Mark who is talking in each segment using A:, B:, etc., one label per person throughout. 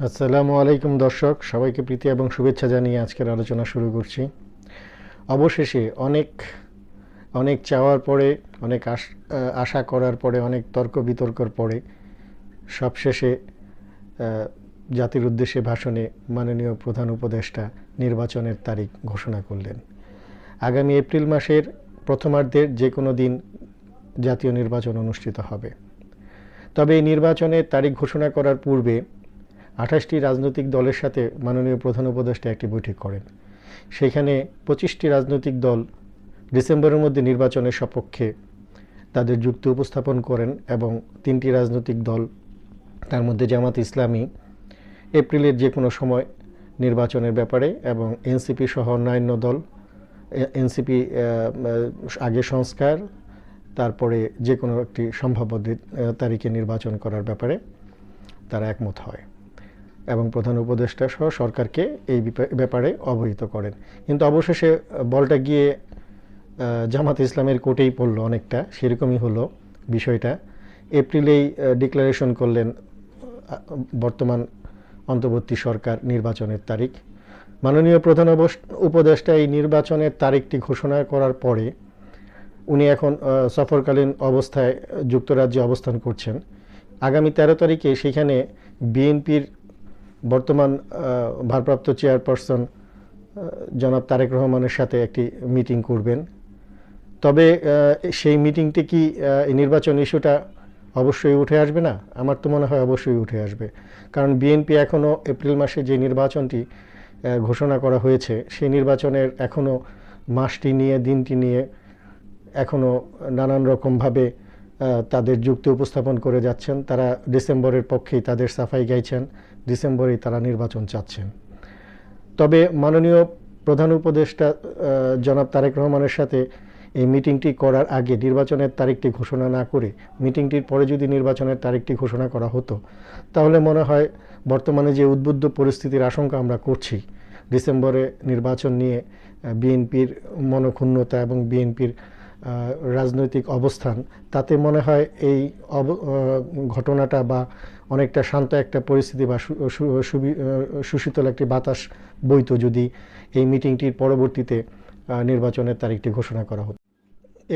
A: আসসালামু আলাইকুম দর্শক, সবাইকে প্রীতি এবং শুভেচ্ছা জানিয়ে আজকের আলোচনা শুরু করছি। অবশেষে অনেক অনেক চাওয়ার পরে, অনেক আশা করার পরে, অনেক তর্ক বিতর্কর পরে সবশেষে জাতির উদ্দেশ্যে ভাষণে মাননীয় প্রধান উপদেষ্টা নির্বাচনের তারিখ ঘোষণা করলেন। আগামী এপ্রিল মাসের প্রথমার্ধের যে কোনো দিন জাতীয় নির্বাচন অনুষ্ঠিত হবে। তবে এই নির্বাচনের তারিখ ঘোষণা করার পূর্বে ২৮টি রাজনৈতিক দলের সাথে মাননীয় প্রধান উপদেষ্টা একটি বৈঠক করেন। সেখানে ২৫টি রাজনৈতিক দল ডিসেম্বরের মধ্যে নির্বাচনের সপক্ষে তাদের যুক্তি উপস্থাপন করেন এবং ৩টি রাজনৈতিক দল, তার মধ্যে জামাত ইসলামী, এপ্রিলের যে কোনো সময় নির্বাচনের ব্যাপারে এবং এনসিপি সহ অন্যান্য দল, এনসিপি আগে সংস্কার, তারপরে যে কোনো একটি সম্ভাব্য তারিখে নির্বাচন করার ব্যাপারে তারা একমত হয় এবং প্রধান উপদেষ্টা সহ সরকারকে এই ব্যাপারে অবহিত করেন। কিন্তু অবশেষে বলটা গিয়ে জামাত ইসলামের কোর্টেই পড়ল, অনেকটা সেরকমই হলো বিষয়টা। এপ্রিলেই ডিক্লারেশন করলেন বর্তমান অন্তর্বর্তী সরকার নির্বাচনের তারিখ। মাননীয় প্রধান উপদেষ্টা এই নির্বাচনের তারিখটি ঘোষণা করার পরে উনি এখন সফরকালীন অবস্থায় যুক্তরাজ্যে অবস্থান করছেন। আগামী ১৩ তারিখে সেখানে বিএনপির বর্তমান ভারপ্রাপ্ত চেয়ারপারসন জনাব তারেক রহমানের সাথে একটি মিটিং করবেন। তবে সেই মিটিংটি কি নির্বাচন ইস্যুটা অবশ্যই উঠে আসবে না? আমার তো মনে হয় অবশ্যই উঠে আসবে, কারণ বিএনপি এখনও এপ্রিল মাসে যে নির্বাচনটি ঘোষণা করা হয়েছে সেই নির্বাচনের এখনও মাসটি নিয়ে, দিনটি নিয়ে এখনও নানান রকমভাবে তাদের যুক্তি উপস্থাপন করে যাচ্ছেন। তারা ডিসেম্বরের পক্ষেই তাদের সাফাই গাইছেন, ডিসেম্বরেই তারা নির্বাচন চাচ্ছেন। তবে মাননীয় প্রধান উপদেষ্টা জনাব তারেক রহমানের সাথে এই মিটিংটি করার আগে নির্বাচনের তারিখটি ঘোষণা না করে মিটিংটির পরে যদি নির্বাচনের তারিখটি ঘোষণা করা হতো, তাহলে মনে হয় বর্তমানে যে উদ্বুদ্ধ পরিস্থিতির আশঙ্কা আমরা করছি ডিসেম্বরে নির্বাচন নিয়ে, বিএনপির মনোক্ষুণ্ণতা এবং বিএনপির রাজনৈতিক অবস্থান, তাতে মনে হয় এই ঘটনাটা বা অনেকটা শান্ত একটা পরিস্থিতি বা সুশীতল একটি বাতাস বইতো যদি এই মিটিংটির পরবর্তীতে নির্বাচনের তারিখটি ঘোষণা করা হতো।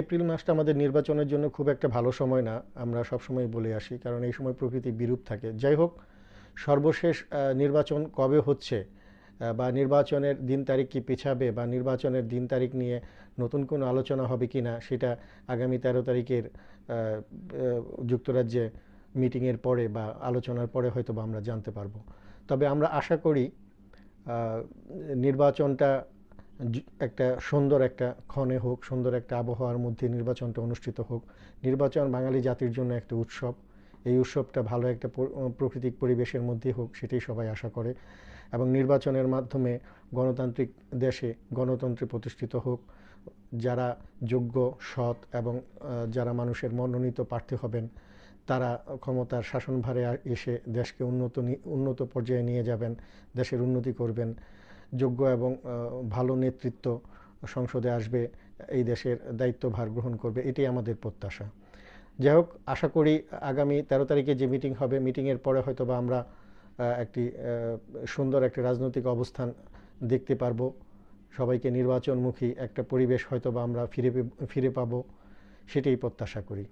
A: এপ্রিল মাসটা আমাদের নির্বাচনের জন্য খুব একটা ভালো সময় না, আমরা সবসময় বলে আসি, কারণ এই সময় প্রকৃতি বিরূপ থাকে। যাই হোক, সর্বশেষ নির্বাচন কবে হচ্ছে বা নির্বাচনের দিন তারিখ কি পিছাবে বা নির্বাচনের দিন তারিখ নিয়ে নতুন কোনো আলোচনা হবে কি না, সেটা আগামী ১৩ তারিখের যুক্তরাজ্যে মিটিংয়ের পরে বা আলোচনার পরে হয়তো বা আমরা জানতে পারবো। তবে আমরা আশা করি নির্বাচনটা একটা সুন্দর একটা ক্ষণে হোক, সুন্দর একটা আবহাওয়ার মধ্যে নির্বাচনটা অনুষ্ঠিত হোক। নির্বাচন বাঙালি জাতির জন্য একটা উৎসব। এই উৎসবটা ভালো একটা প্রাকৃতিক পরিবেশের মধ্যে হোক, সেটাই সবাই আশা করে। এবং নির্বাচনের মাধ্যমে গণতান্ত্রিক দেশে গণতন্ত্রে প্রতিষ্ঠিত হোক। যারা যোগ্য, সৎ এবং যারা মানুষের মনোনীত প্রার্থী হবেন, তারা ক্ষমতার শাসনভারে এসে দেশকে উন্নত পর্যায়ে নিয়ে যাবেন, দেশের উন্নতি করবেন। যোগ্য এবং ভালো নেতৃত্ব সংসদে আসবে, এই দেশের দায়িত্বভার গ্রহণ করবে, এটাই আমাদের প্রত্যাশা। যাই হোক, আশা করি আগামী ১৩ তারিখে যে মিটিং হবে, মিটিংয়ের পরে হয়তো বা আমরা একটি সুন্দর একটি রাজনৈতিক অবস্থান দেখতে পারবো। সবাইকে নির্বাচনমুখী একটা পরিবেশ হয়তো বা আমরা ফিরে পাবো, সেটাই প্রত্যাশা করি।